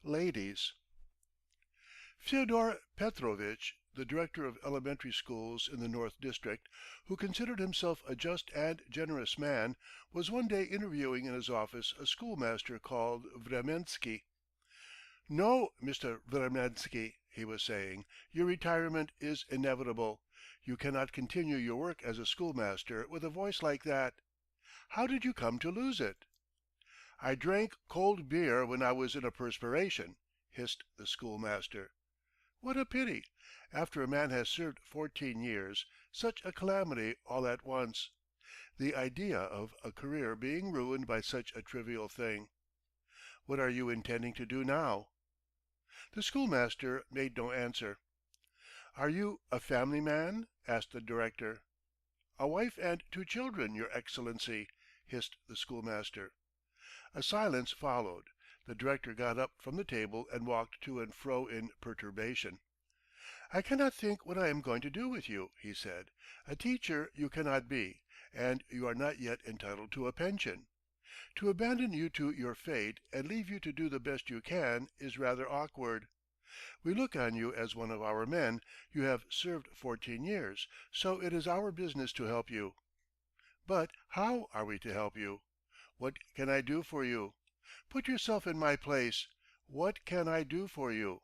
ladies. Fyodor Petrovitch, the director of elementary schools in the North District, who considered himself a just and generous man, was one day interviewing in his office a schoolmaster called Vremensky. "No, Mr. Vremensky," he was saying, "your retirement is inevitable. You cannot continue your work as a schoolmaster with a voice like that. How did you come to lose it?" "I drank cold beer when I was in a perspiration," hissed the schoolmaster. "What a pity! After a man has served 14 years, such a calamity all at once. The idea of a career being ruined by such a trivial thing. What are you intending to do now?" The schoolmaster made no answer. "Are you a family man?" asked the director. "A wife and 2 children, your Excellency," hissed the schoolmaster. A silence followed. The director got up from the table and walked to and fro in perturbation. "I cannot think what I am going to do with you," he said. "A teacher you cannot be, and you are not yet entitled to a pension. To abandon you to your fate and leave you to do the best you can is rather awkward. We look on you as one of our men. You have served 14 years, so it is our business to help you. But how are we to help you? What can I do for you? Put yourself in my place. What can I do for you?"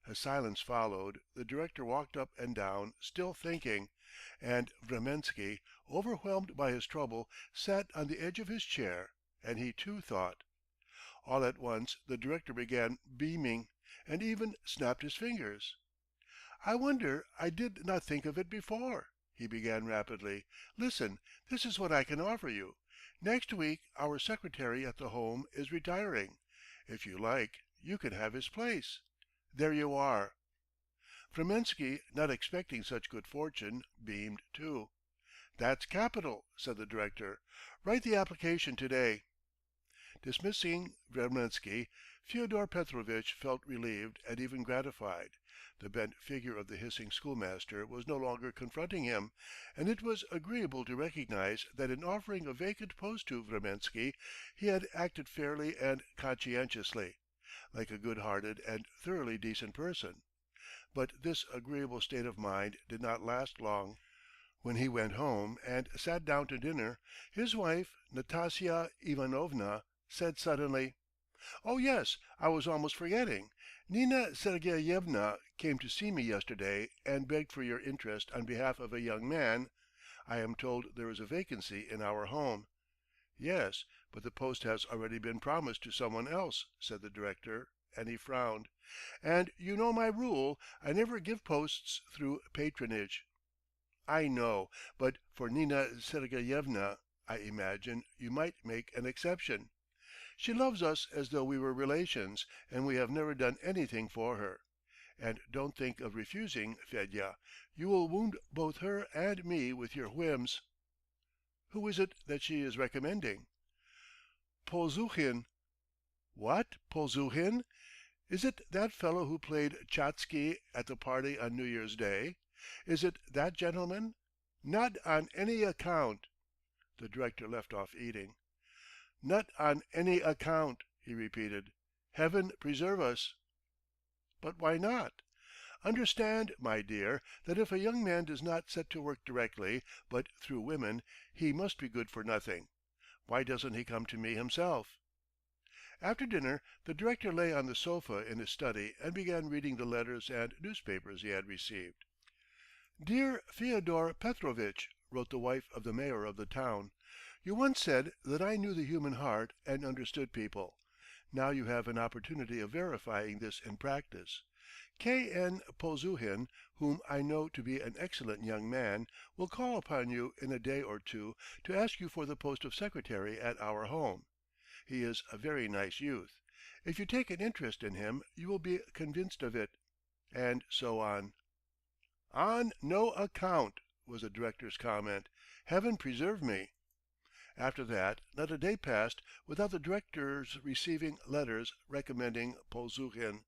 A silence followed. The director walked up and down, still thinking, and Vremensky, overwhelmed by his trouble, sat on the edge of his chair, and he too thought. All at once the director began beaming, and even snapped his fingers. "I wonder I did not think of it before," he began rapidly. "Listen, this is what I can offer you. Next week our secretary at the Home is retiring. If you like, you can have his place. There you are." Vremensky, not expecting such good fortune, beamed too. "That's capital," said the director. "Write the application to-day." Dismissing Vremensky, Fyodor Petrovitch felt relieved and even gratified. The bent figure of the hissing schoolmaster was no longer confronting him, and it was agreeable to recognize that in offering a vacant post to Vremensky he had acted fairly and conscientiously, like a good-hearted and thoroughly decent person. But this agreeable state of mind did not last long. When he went home and sat down to dinner, his wife, Nastasya Ivanovna, said suddenly: "Oh yes, I was almost forgetting. Nina Sergeyevna came to see me yesterday and begged for your interest on behalf of a young man. I am told there is a vacancy in our home." "Yes, but the post has already been promised to someone else," said the director, and he frowned. "And you know my rule, I never give posts through patronage." "I know, but for Nina Sergeyevna I imagine you might make an exception. She loves us as though we were relations, and we have never done anything for her. And don't think of refusing, Fedya. You will wound both her and me with your whims." "Who is it that she is recommending?" "Polzuhin." "What, Polzuhin? Is it that fellow who played Tchatsky at the party on New Year's Day? Is it that gentleman? Not on any account." The director left off eating. "Not on any account," he repeated. "Heaven preserve us!" "But why not? Understand, my dear, that if a young man does not set to work directly, but through women, he must be good for nothing. Why doesn't he come to me himself?" After dinner the director lay on the sofa in his study and began reading the letters and newspapers he had received. "Dear Fyodor Petrovitch," wrote the wife of the mayor of the town, "you once said that I knew the human heart and understood people. Now you have an opportunity of verifying this in practice. K.N. Polzuhin, whom I know to be an excellent young man, will call upon you in a day or two to ask you for the post of secretary at our home. He is a very nice youth. If you take an interest in him you will be convinced of it," and so on. "On no account," was the director's comment. "Heaven preserve me!" After that not a day passed without the director's receiving letters recommending Polzuhin.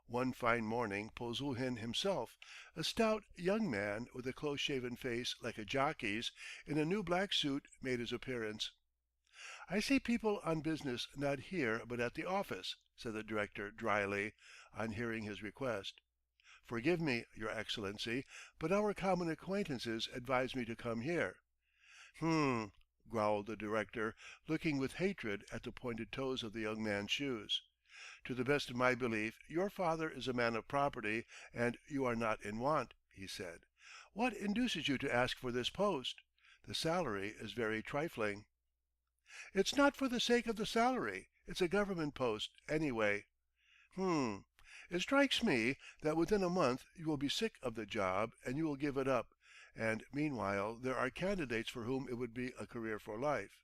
One fine morning Polzuhin himself, a stout young man with a close-shaven face like a jockey's, in a new black suit, made his appearance. "I see people on business not here but at the office," said the director dryly, on hearing his request. "Forgive me, your Excellency, but our common acquaintances advised me to come here." "Hm!" growled the director, looking with hatred at the pointed toes of the young man's shoes. "To the best of my belief your father is a man of property and you are not in want," he said. "What induces you to ask for this post? The salary is very trifling." "It's not for the sake of the salary. It's a government post, anyway." "Hm! It strikes me that within a month you will be sick of the job and you will give it up, and meanwhile there are candidates for whom it would be a career for life.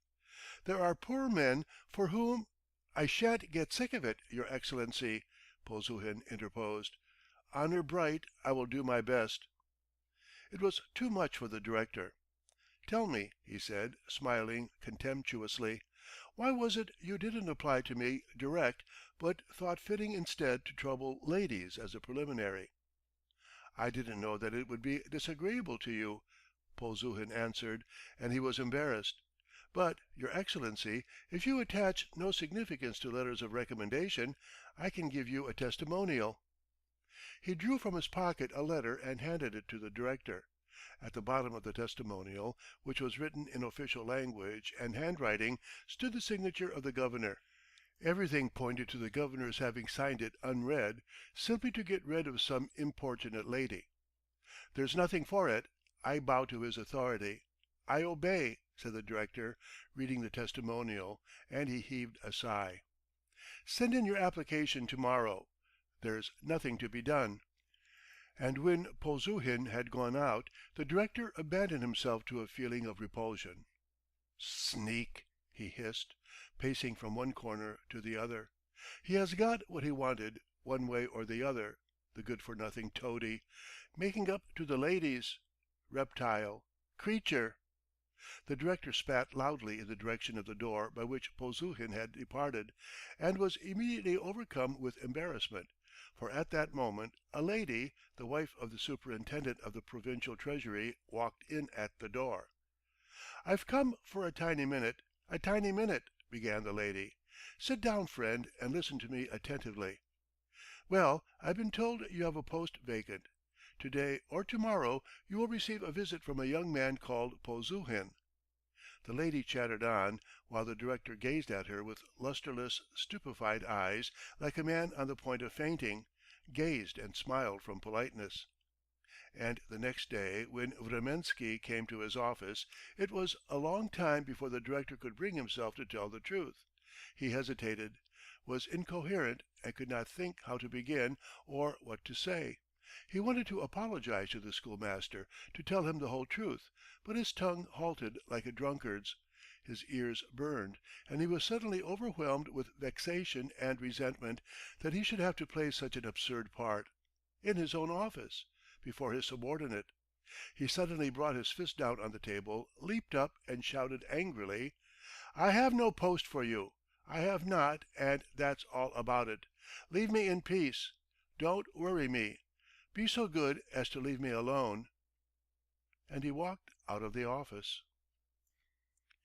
There are poor men for whom—" "I shan't get sick of it, your Excellency," Polzuhin interposed. "Honour bright, I will do my best." It was too much for the director. "Tell me," he said, smiling contemptuously, "why was it you didn't apply to me direct, but thought fitting instead to trouble ladies as a preliminary?" "I didn't know that it would be disagreeable to you," Polzuhin answered, and he was embarrassed. "But, your Excellency, if you attach no significance to letters of recommendation, I can give you a testimonial." He drew from his pocket a letter and handed it to the director. At the bottom of the testimonial, which was written in official language and handwriting, stood the signature of the governor. Everything pointed to the governor's having signed it unread, simply to get rid of some importunate lady. "There's nothing for it. I bow to his authority. I obey," said the director, reading the testimonial, and he heaved a sigh. "Send in your application to morrow. There's nothing to be done." And when Polzuhin had gone out, the director abandoned himself to a feeling of repulsion. "Sneak!" he hissed, pacing from one corner to the other. "He has got what he wanted, one way or the other, the good-for-nothing toady! Making up to the ladies! Reptile! Creature!" The director spat loudly in the direction of the door by which Polzuhin had departed, and was immediately overcome with embarrassment, for at that moment a lady, the wife of the superintendent of the provincial treasury, walked in at the door. "I've come for a tiny minute, a tiny minute," began the lady. "Sit down, friend, and listen to me attentively. Well, I've been told you have a post vacant. Today or tomorrow you will receive a visit from a young man called Polzuhin." The lady chattered on, while the director gazed at her with lustreless, stupefied eyes, like a man on the point of fainting, gazed and smiled from politeness. And the next day when Vremensky came to his office, it was a long time before the director could bring himself to tell the truth. He hesitated, was incoherent and could not think how to begin or what to say. He wanted to apologize to the schoolmaster, to tell him the whole truth, but his tongue halted like a drunkard's, his ears burned, and he was suddenly overwhelmed with vexation and resentment that he should have to play such an absurd part, in his own office, before his subordinate. He suddenly brought his fist down on the table, leaped up, and shouted angrily: "I have no post for you! I have not, and that's all about it! Leave me in peace! Don't worry me! Be so good as to leave me alone!" And he walked out of the office.